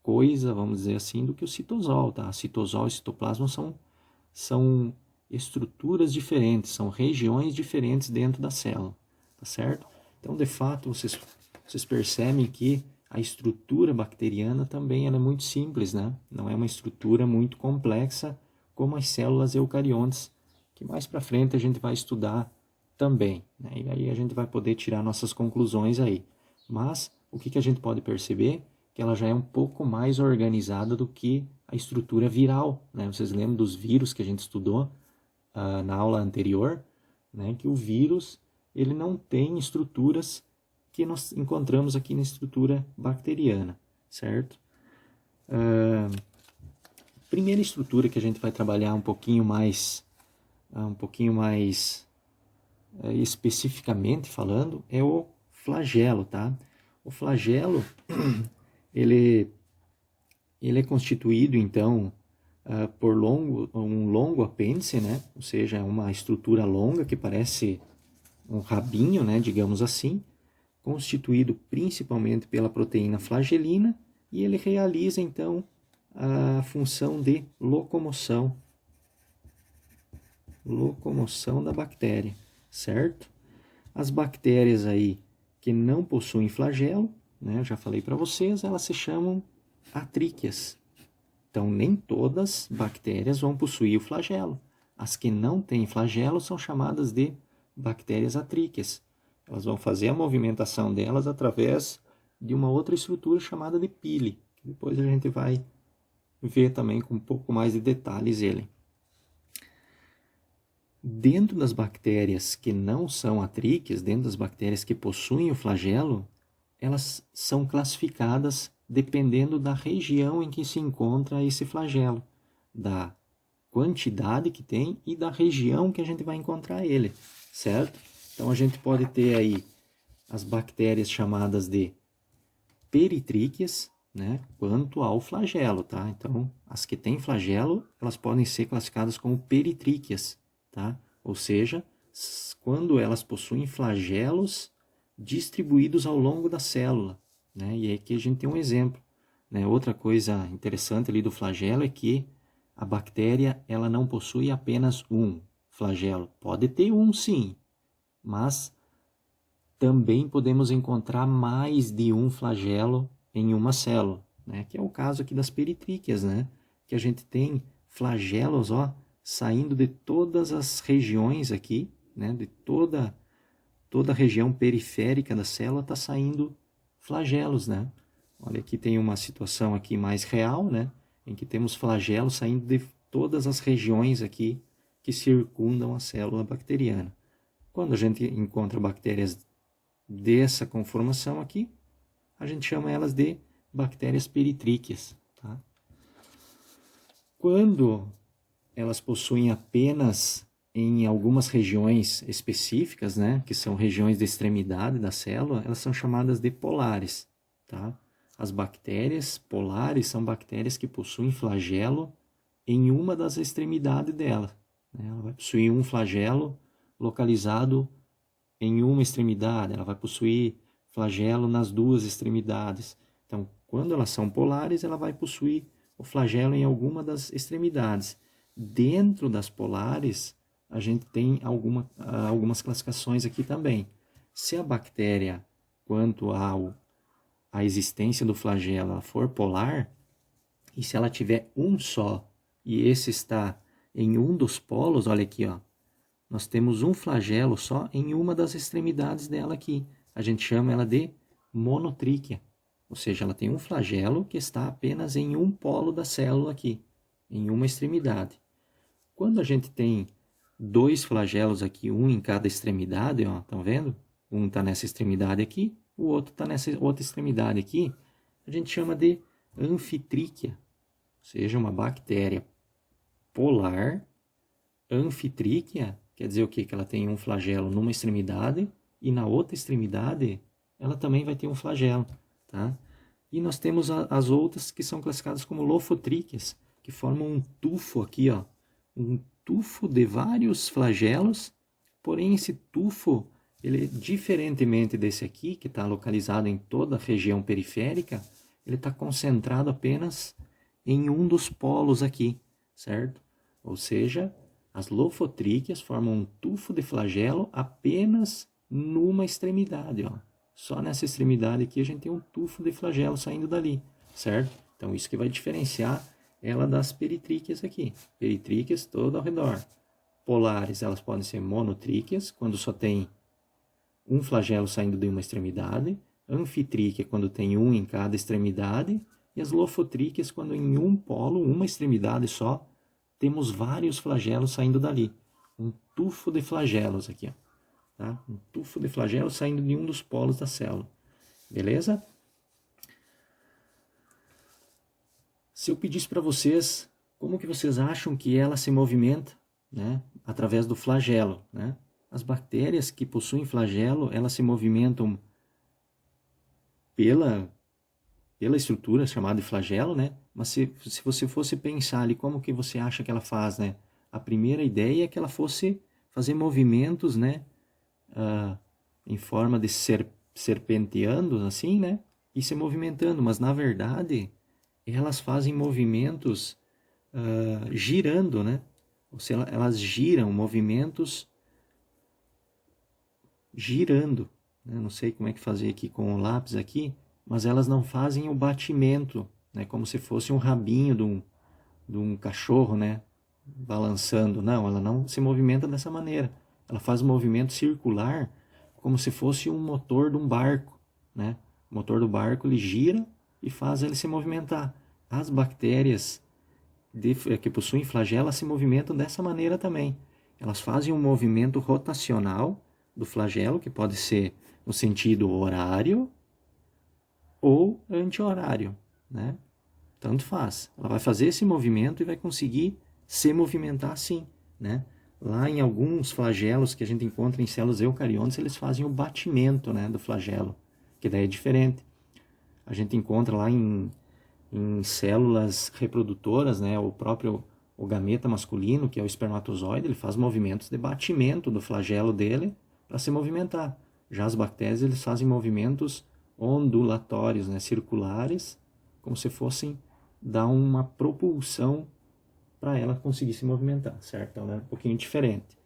coisa, vamos dizer assim, do que o citosol, tá? Citosol e citoplasma são estruturas diferentes, são regiões diferentes dentro da célula, tá certo? Então, de fato, vocês percebem que a estrutura bacteriana também ela é muito simples, né? Não é uma estrutura muito complexa como as células eucariontes, que mais para frente a gente vai estudar também, né? E aí a gente vai poder tirar nossas conclusões aí. Mas o que a gente pode perceber? Que ela já é um pouco mais organizada do que a estrutura viral, né? Vocês lembram dos vírus que a gente estudou na aula anterior, né? Que o vírus ele não tem estruturas que nós encontramos aqui na estrutura bacteriana, certo? Primeira estrutura que a gente vai trabalhar um pouquinho mais especificamente falando é o flagelo, tá? O flagelo ele é constituído então por um longo apêndice, né? Ou seja, uma estrutura longa que parece um rabinho, né? Digamos assim, constituído principalmente pela proteína flagelina, e ele realiza então a função de locomoção da bactéria, certo? As bactérias aí que não possuem flagelo, né, eu já falei para vocês, elas se chamam atríqueas. Então, nem todas as bactérias vão possuir o flagelo. As que não têm flagelo são chamadas de bactérias atríqueas. Elas vão fazer a movimentação delas através de uma outra estrutura chamada de pile, que depois a gente vai ver também com um pouco mais de detalhes ele. Dentro das bactérias que não são atríqueas, dentro das bactérias que possuem o flagelo, elas são classificadas dependendo da região em que se encontra esse flagelo, da quantidade que tem e da região que a gente vai encontrar ele, certo? Então a gente pode ter aí as bactérias chamadas de peritríqueas, né, quanto ao flagelo, tá? Então, as que têm flagelo, elas podem ser classificadas como peritríqueas, tá? Ou seja, quando elas possuem flagelos distribuídos ao longo da célula, né? E aqui a gente tem um exemplo, né? Outra coisa interessante ali do flagelo é que a bactéria ela não possui apenas um flagelo. Pode ter um sim, mas também podemos encontrar mais de um flagelo em uma célula, né? Que é o caso aqui das peritríqueas, né? Que a gente tem flagelos, ó, saindo de todas as regiões aqui, né? De toda a região periférica da célula está saindo flagelos, né? Olha, aqui tem uma situação aqui mais real, né? Em que temos flagelos saindo de todas as regiões aqui que circundam a célula bacteriana. Quando a gente encontra bactérias dessa conformação aqui, a gente chama elas de bactérias peritríqueas, tá? Quando elas possuem apenas em algumas regiões específicas, né, que são regiões de extremidade da célula, elas são chamadas de polares, tá? As bactérias polares são bactérias que possuem flagelo em uma das extremidades dela, né? Ela vai possuir um flagelo localizado em uma extremidade, ela vai possuir flagelo nas duas extremidades. Então, quando elas são polares, ela vai possuir o flagelo em alguma das extremidades. Dentro das polares, a gente tem algumas classificações aqui também. Se a bactéria, quanto à existência do flagelo, ela for polar, e se ela tiver um só, e esse está em um dos polos, olha aqui, ó, nós temos um flagelo só em uma das extremidades dela aqui. A gente chama ela de monotríquea, ou seja, ela tem um flagelo que está apenas em um polo da célula aqui, em uma extremidade. Quando a gente tem dois flagelos aqui, um em cada extremidade, ó, estão vendo? Um está nessa extremidade aqui, o outro está nessa outra extremidade aqui, a gente chama de anfitríquea, ou seja, uma bactéria polar anfitríquea quer dizer o quê? Que ela tem um flagelo numa extremidade e na outra extremidade ela também vai ter um flagelo, tá? E nós temos as outras que são classificadas como lofotríqueas, que formam um tufo aqui, ó, um tufo de vários flagelos, porém esse tufo, ele diferentemente desse aqui, que está localizado em toda a região periférica, ele está concentrado apenas em um dos polos aqui, certo? Ou seja, as lofotríqueas formam um tufo de flagelo apenas numa extremidade, ó. Só nessa extremidade aqui a gente tem um tufo de flagelo saindo dali, certo? Então isso que vai diferenciar ela das peritríqueas aqui. Peritríqueas todo ao redor. Polares, elas podem ser monotríqueas, quando só tem um flagelo saindo de uma extremidade. Anfitríquea, quando tem um em cada extremidade. E as lofotríqueas, quando em um polo, uma extremidade só, temos vários flagelos saindo dali. Um tufo de flagelos aqui, ó. Tá? Um tufo de flagelo saindo de um dos polos da célula. Beleza? Se eu pedisse para vocês, como que vocês acham que ela se movimenta, né? Através do flagelo, né? As bactérias que possuem flagelo, elas se movimentam pela estrutura chamada de flagelo, né? Mas se você fosse pensar ali, como que você acha que ela faz, né? A primeira ideia é que ela fosse fazer movimentos, né? Em forma de serpenteando, assim, né? E se movimentando, mas na verdade elas fazem movimentos girando, né? Ou seja, elas giram, movimentos girando, né? Não sei como é que fazer aqui com o lápis aqui, mas elas não fazem o batimento, né? Como se fosse um rabinho de um cachorro, né? Balançando. Não, ela não se movimenta dessa maneira. Ela faz um movimento circular como se fosse um motor de um barco, né? O motor do barco ele gira e faz ele se movimentar. As bactérias que possuem flagelo se movimentam dessa maneira também. Elas fazem um movimento rotacional do flagelo, que pode ser no sentido horário ou anti-horário, né? Tanto faz. Ela vai fazer esse movimento e vai conseguir se movimentar assim, né? Lá em alguns flagelos que a gente encontra em células eucariontes, eles fazem o batimento, né, do flagelo, que daí é diferente. A gente encontra lá em células reprodutoras, né, o gameta masculino, que é o espermatozoide, ele faz movimentos de batimento do flagelo dele para se movimentar. Já as bactérias, eles fazem movimentos ondulatórios, né, circulares, como se fossem dar uma propulsão para ela conseguir se movimentar, certo? Então, é um pouquinho diferente.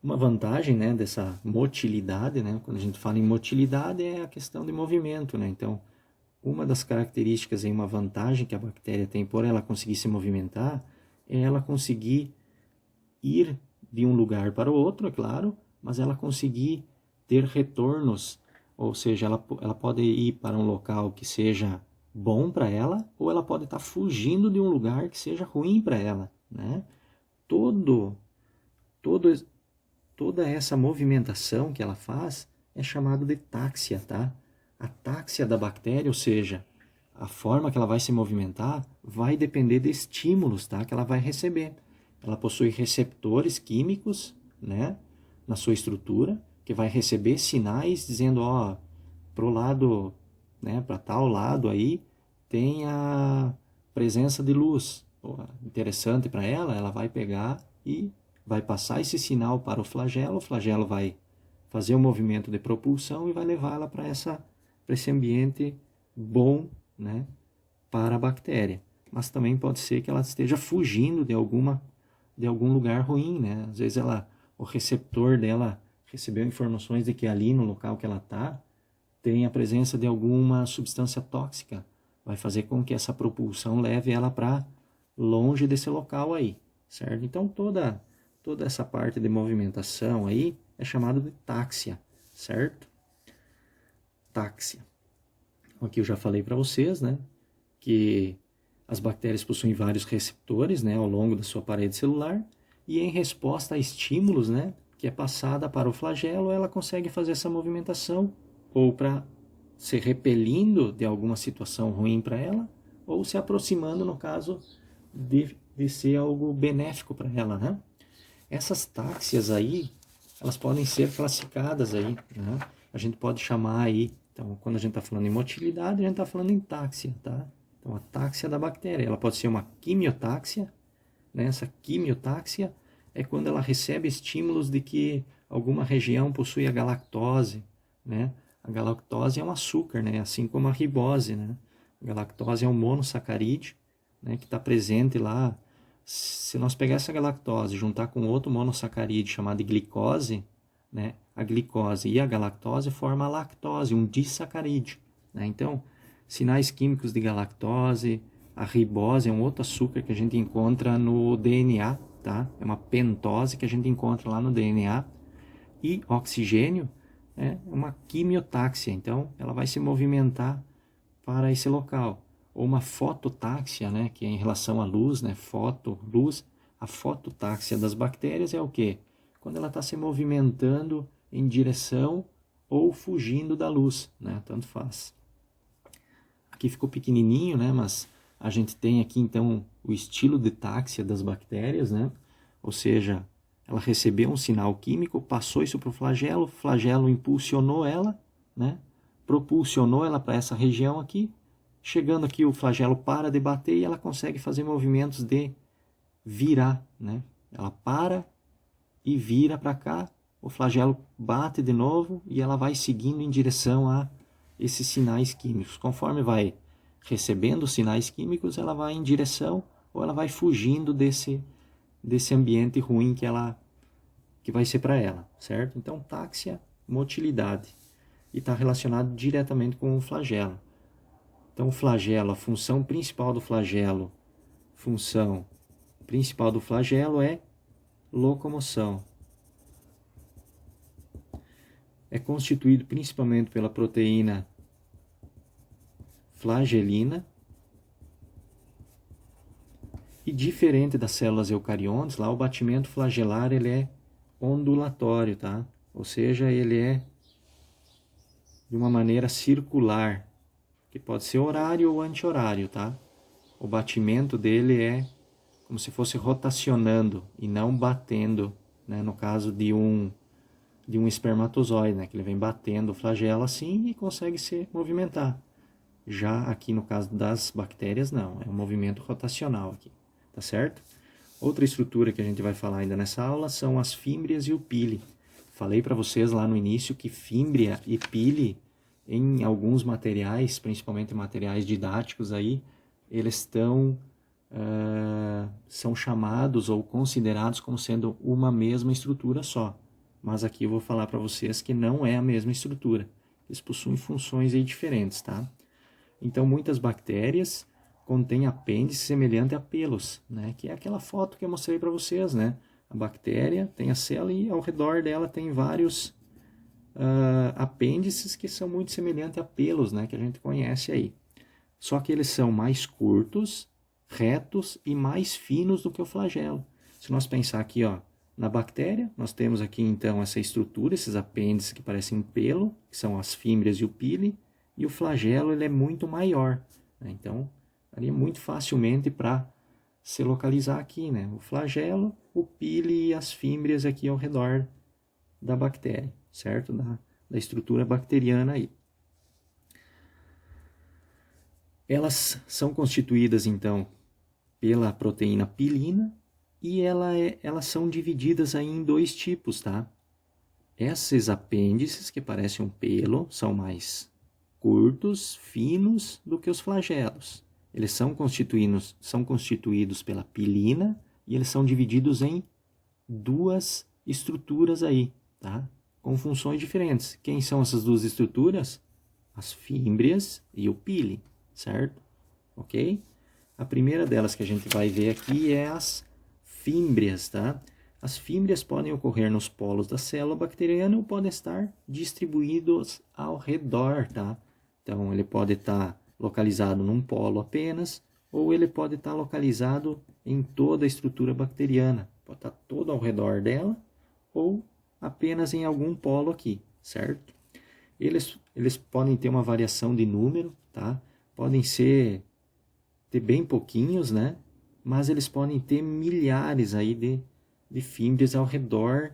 Uma vantagem, né, dessa motilidade, né, quando a gente fala em motilidade, é a questão de movimento, né? Então, uma das características e uma vantagem que a bactéria tem por ela conseguir se movimentar é ela conseguir ir de um lugar para o outro, é claro, mas ela conseguir ter retornos, ou seja, ela pode ir para um local que seja bom para ela, ou ela pode estar fugindo de um lugar que seja ruim para ela, né? Toda essa movimentação que ela faz é chamado de táxia, tá? A táxia da bactéria, ou seja, a forma que ela vai se movimentar vai depender de estímulos, tá? Que ela vai receber. Ela possui receptores químicos, né? Na sua estrutura, que vai receber sinais dizendo, ó, pro lado, né, para tal lado aí, tem a presença de luz. Interessante para ela, ela vai pegar e vai passar esse sinal para o flagelo vai fazer o movimento de propulsão e vai levar ela para esse ambiente bom, né, para a bactéria. Mas também pode ser que ela esteja fugindo de algum lugar ruim, né? Às vezes o receptor dela recebeu informações de que ali no local que ela está tem a presença de alguma substância tóxica. Vai fazer com que essa propulsão leve ela para longe desse local aí, certo? Então toda essa parte de movimentação aí é chamada de táxia, certo? Táxia. Aqui eu já falei para vocês, né, que as bactérias possuem vários receptores, né, ao longo da sua parede celular, e em resposta a estímulos, né, que é passada para o flagelo, ela consegue fazer essa movimentação, ou para se repelindo de alguma situação ruim para ela, ou se aproximando, no caso, de de ser algo benéfico para ela, né? Essas táxias aí, elas podem ser classificadas aí, né? A gente pode chamar aí, então, quando a gente está falando em motilidade, a gente está falando em táxia, tá? Então, a táxia da bactéria, ela pode ser uma quimiotáxia, né? Essa quimiotáxia é quando ela recebe estímulos de que alguma região possui a galactose, né? A galactose é um açúcar, né? Assim como a ribose, né? A galactose é um monossacarídeo, né? Que está presente lá. Se nós pegar essa galactose e juntar com outro monossacarídeo chamado glicose, né? A glicose e a galactose formam a lactose, um disacarídeo, né? Então, sinais químicos de galactose, a ribose é um outro açúcar que a gente encontra no DNA, tá? É uma pentose que a gente encontra lá no DNA. E oxigênio é uma quimiotáxia, então ela vai se movimentar para esse local. Ou uma fototáxia, né? Que é em relação à luz, né? Luz. A fototáxia das bactérias é o quê? Quando ela está se movimentando em direção ou fugindo da luz, né? Tanto faz. Aqui ficou pequenininho, né? Mas a gente tem aqui, então, o estilo de táxia das bactérias, né? Ou seja, ela recebeu um sinal químico, passou isso para o flagelo impulsionou ela, né? Propulsionou ela para essa região aqui. Chegando aqui, o flagelo para de bater e ela consegue fazer movimentos de virar, né? Ela para e vira para cá, o flagelo bate de novo e ela vai seguindo em direção a esses sinais químicos. Conforme vai recebendo os sinais químicos, ela vai em direção ou ela vai fugindo desse ambiente ruim que vai ser para ela, certo? Então, táxia, motilidade, e está relacionado diretamente com o flagelo. Então, o flagelo, a função principal do flagelo é locomoção. É constituído principalmente pela proteína flagelina. E diferente das células eucariontes, lá o batimento flagelar ele é ondulatório, tá? Ou seja, ele é de uma maneira circular, que pode ser horário ou anti-horário, tá? O batimento dele é como se fosse rotacionando e não batendo, né? No caso de um espermatozoide, né? Que ele vem batendo o flagelo assim e consegue se movimentar. Já aqui no caso das bactérias, não. É um movimento rotacional aqui, tá certo? Outra estrutura que a gente vai falar ainda nessa aula são as fímbrias e o pile. Falei para vocês lá no início que fímbria e pile, em alguns materiais, principalmente materiais didáticos aí, eles são chamados ou considerados como sendo uma mesma estrutura só. Mas aqui eu vou falar para vocês que não é a mesma estrutura. Eles possuem funções aí diferentes, tá? Então, muitas bactérias contêm apêndice semelhante a pelos, né? Que é aquela foto que eu mostrei para vocês, né? A bactéria tem a célula e ao redor dela tem vários apêndices que são muito semelhantes a pelos, né? Que a gente conhece aí. Só que eles são mais curtos, retos e mais finos do que o flagelo. Se nós pensar aqui, ó, na bactéria, nós temos aqui então essa estrutura, esses apêndices que parecem um pelo, que são as fímbrias e o pile, e o flagelo ele é muito maior, né? Então, daria muito facilmente para se localizar aqui, né? O flagelo, o pile e as fímbrias aqui ao redor da bactéria, certo? Da estrutura bacteriana aí. Elas são constituídas, então, pela proteína pilina e elas são divididas aí em dois tipos, tá? Esses apêndices, que parecem um pelo, são mais curtos, finos do que os flagelos. Eles são constituídos pela pilina e eles são divididos em duas estruturas aí, tá? Com funções diferentes. Quem são essas duas estruturas? As fímbrias e o pile, certo? Ok? A primeira delas que a gente vai ver aqui é as fímbrias, tá? As fímbrias podem ocorrer nos polos da célula bacteriana ou podem estar distribuídos ao redor, tá? Então, ele pode estar localizado num polo apenas, ou ele pode estar localizado em toda a estrutura bacteriana. Pode estar todo ao redor dela, ou apenas em algum polo aqui, certo? Eles podem ter uma variação de número, tá? Podem ter bem pouquinhos, né? mas eles podem ter milhares aí de fímbrias ao redor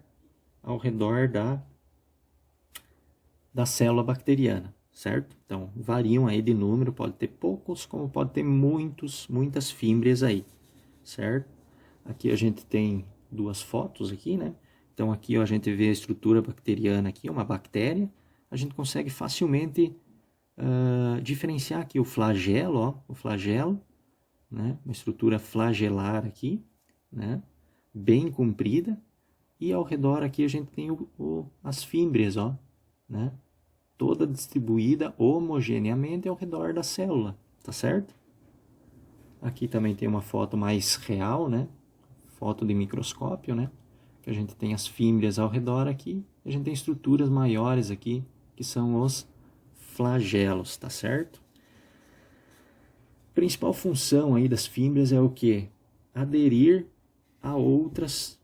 da célula bacteriana, certo? Então, variam aí de número, pode ter poucos, como pode ter muitas fímbrias aí, certo? Aqui a gente tem duas fotos aqui, né? Então, aqui ó, a gente vê a estrutura bacteriana aqui, uma bactéria. A gente consegue facilmente diferenciar aqui o flagelo, ó, o flagelo, né? Uma estrutura flagelar aqui, né? Bem comprida. E ao redor aqui a gente tem as fímbrias, ó, né? Toda distribuída homogeneamente ao redor da célula, tá certo? Aqui também tem uma foto mais real, né? Foto de microscópio, né? Que a gente tem as fímbrias ao redor aqui. A gente tem estruturas maiores aqui, que são os flagelos, tá certo? A principal função aí das fímbrias é o quê? Aderir a outras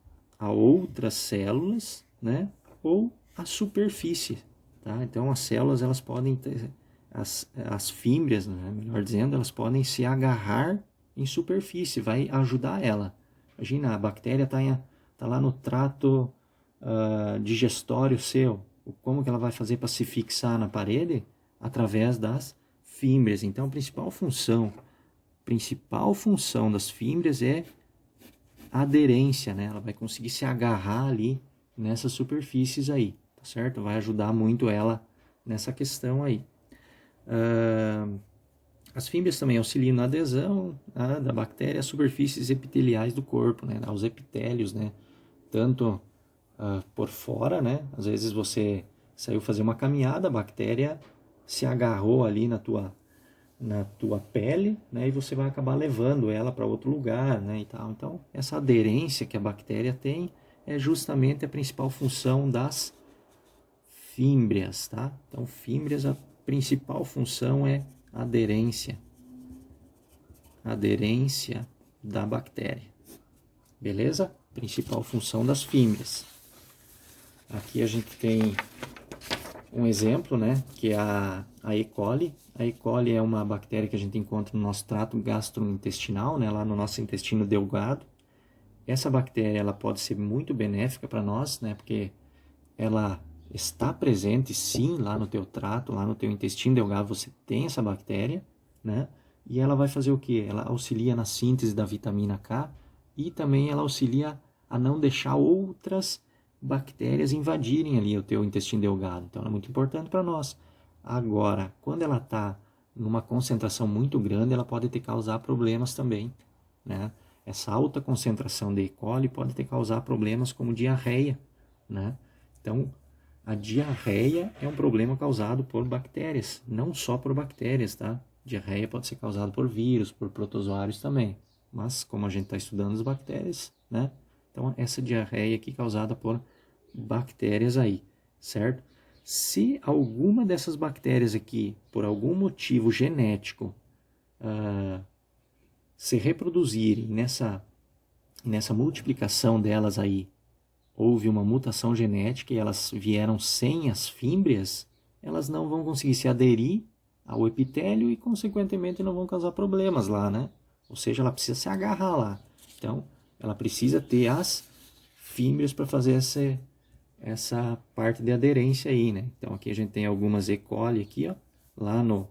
células, né? Ou a superfície, tá? Então as células elas podem ter, as fímbrias, né? Melhor dizendo, elas podem se agarrar em superfície, vai ajudar ela. Imagina, a bactéria tá lá no trato digestório seu. Como que ela vai fazer para se fixar na parede? Através das fímbrias. Então a principal função das fímbrias é aderência, né? Ela vai conseguir se agarrar ali nessas superfícies aí, tá certo? Vai ajudar muito ela nessa questão aí. As fímbrias também auxiliam na adesão da bactéria às superfícies epiteliais do corpo, né? Aos epitélios, né? Tanto por fora, né? Às vezes você saiu fazer uma caminhada, a bactéria se agarrou ali na tua pele, né? E você vai acabar levando ela para outro lugar, né? E tal. Então, essa aderência que a bactéria tem é justamente a principal função das fímbrias, tá? Então, fímbrias, a principal função é aderência da bactéria, beleza? Principal função das fímbrias. Aqui a gente tem um exemplo, né, que é a E. coli. A E. coli é uma bactéria que a gente encontra no nosso trato gastrointestinal, né, lá no nosso intestino delgado. Essa bactéria ela pode ser muito benéfica para nós, né, porque ela está presente sim lá no teu trato, lá no teu intestino delgado você tem essa bactéria, né? E ela vai fazer o quê? Ela auxilia na síntese da vitamina K e também ela auxilia a não deixar outras bactérias invadirem ali o teu intestino delgado. Então ela é muito importante para nós. Agora, quando ela está numa concentração muito grande, ela pode causar problemas também, né? Essa alta concentração de E. coli pode causar problemas como diarreia, né? Então, a diarreia é um problema causado por bactérias, não só por bactérias, tá? Diarreia pode ser causada por vírus, por protozoários também. Mas, como a gente está estudando as bactérias, né? Então, essa diarreia aqui causada por bactérias aí, certo? Se alguma dessas bactérias aqui, por algum motivo genético, se reproduzirem nessa multiplicação delas aí, houve uma mutação genética e elas vieram sem as fímbrias, elas não vão conseguir se aderir ao epitélio e, consequentemente, não vão causar problemas lá, né? Ou seja, ela precisa se agarrar lá. Então, ela precisa ter as fímbrias para fazer essa parte de aderência aí, né? Então, aqui a gente tem algumas E. coli aqui, ó.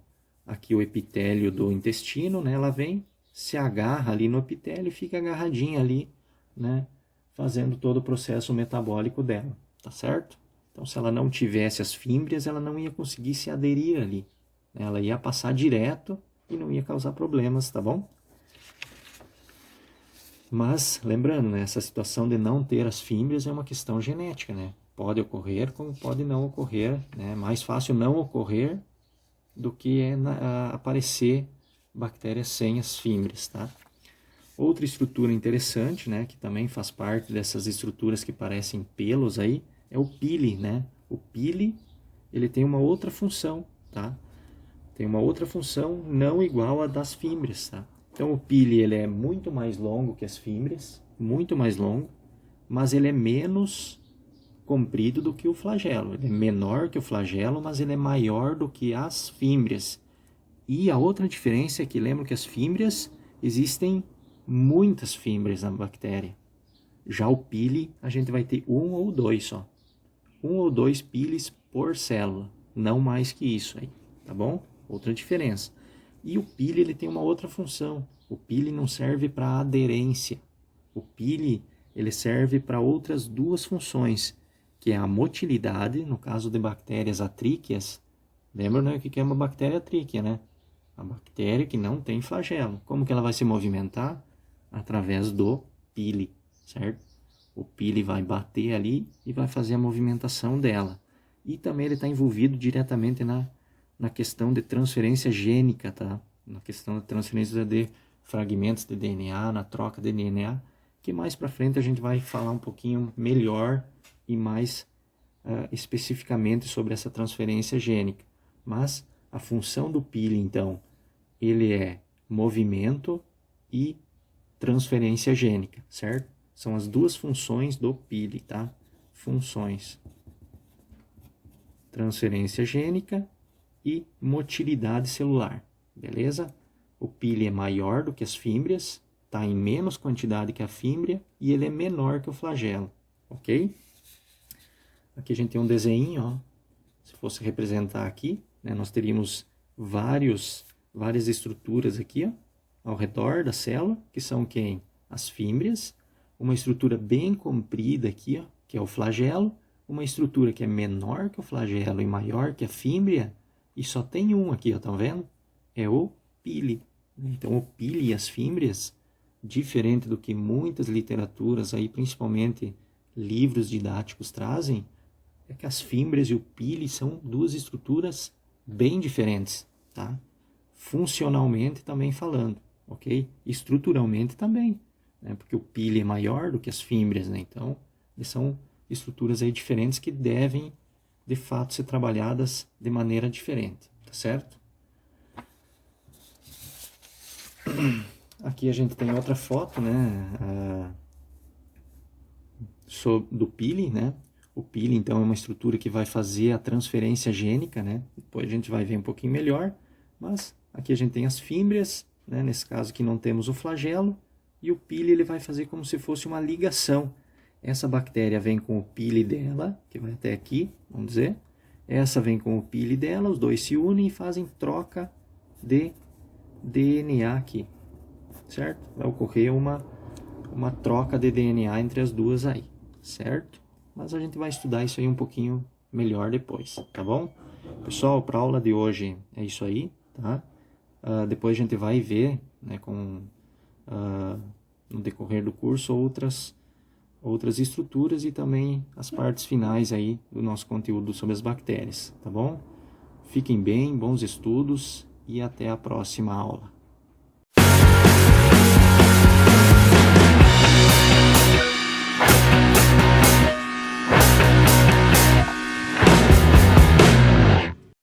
Aqui o epitélio do intestino, né? Ela vem, se agarra ali no epitélio e fica agarradinha ali, né? Fazendo todo o processo metabólico dela, tá certo? Então, se ela não tivesse as fímbrias, ela não ia conseguir se aderir ali. Ela ia passar direto e não ia causar problemas, tá bom? Mas, lembrando, né, essa situação de não ter as fímbrias é uma questão genética, né? Pode ocorrer como pode não ocorrer, né? Mais fácil não ocorrer do que aparecer bactérias sem as fímbrias, tá? Outra estrutura interessante, né, que também faz parte dessas estruturas que parecem pelos aí, é o pili, né? O pili, ele tem uma outra função, tá? Tem uma outra função não igual à das fímbrias, tá? Então o pili, ele é muito mais longo que as fímbrias, muito mais longo, mas ele é menos comprido do que o flagelo. Ele é menor que o flagelo, mas ele é maior do que as fímbrias. E a outra diferença é que lembra que as fímbrias existem muitas fímbrias na bactéria. Já o pili, a gente vai ter um ou dois só. Um ou dois pilis por célula, não mais que isso aí, tá bom? Outra diferença. E o pili, ele tem uma outra função. O pili não serve para aderência. O pili, ele serve para outras duas funções, que é a motilidade, no caso de bactérias atríqueas. Lembra, né, o que é uma bactéria atríquea, né? A bactéria que não tem flagelo. Como que ela vai se movimentar? Através do pili, certo? O pili vai bater ali e vai fazer a movimentação dela. E também ele está envolvido diretamente na questão de transferência gênica, tá? Na questão da transferência de fragmentos de DNA, na troca de DNA, que mais para frente a gente vai falar um pouquinho melhor e mais especificamente sobre essa transferência gênica. Mas a função do pili, então, ele é movimento e transferência gênica, certo? São as duas funções do pili, tá? Funções. Transferência gênica e motilidade celular, beleza? O pili é maior do que as fímbrias, está em menos quantidade que a fímbria e ele é menor que o flagelo, ok? Aqui a gente tem um desenho, ó. Se fosse representar aqui, né, nós teríamos várias estruturas aqui, ó, ao redor da célula, que são quem? As fímbrias, uma estrutura bem comprida aqui, ó, que é o flagelo, uma estrutura que é menor que o flagelo e maior que a fímbria, e só tem um aqui, ó, tá vendo? É o pili. Então, o pili e as fímbrias, diferente do que muitas literaturas, aí, principalmente livros didáticos trazem, é que as fímbrias e o pili são duas estruturas bem diferentes, tá? Funcionalmente também falando, ok? Estruturalmente também, né? Porque o pili é maior do que as fímbrias, né? Então, são estruturas aí diferentes que devem, de fato, ser trabalhadas de maneira diferente, tá certo? Aqui a gente tem outra foto, né, do pili, né? O pili, então, é uma estrutura que vai fazer a transferência gênica, né? Depois a gente vai ver um pouquinho melhor, mas aqui a gente tem as fímbrias, né? Nesse caso aqui não temos o flagelo, e o pili ele vai fazer como se fosse uma ligação. Essa bactéria vem com o pili dela, que vai até aqui, vamos dizer. Essa vem com o pili dela, os dois se unem e fazem troca de DNA aqui, certo? Vai ocorrer uma troca de DNA entre as duas aí, certo? Mas a gente vai estudar isso aí um pouquinho melhor depois, tá bom? Pessoal, para a aula de hoje é isso aí, tá? Depois a gente vai ver, né, no decorrer do curso outras estruturas e também as partes finais aí do nosso conteúdo sobre as bactérias, tá bom? Fiquem bem, bons estudos e até a próxima aula.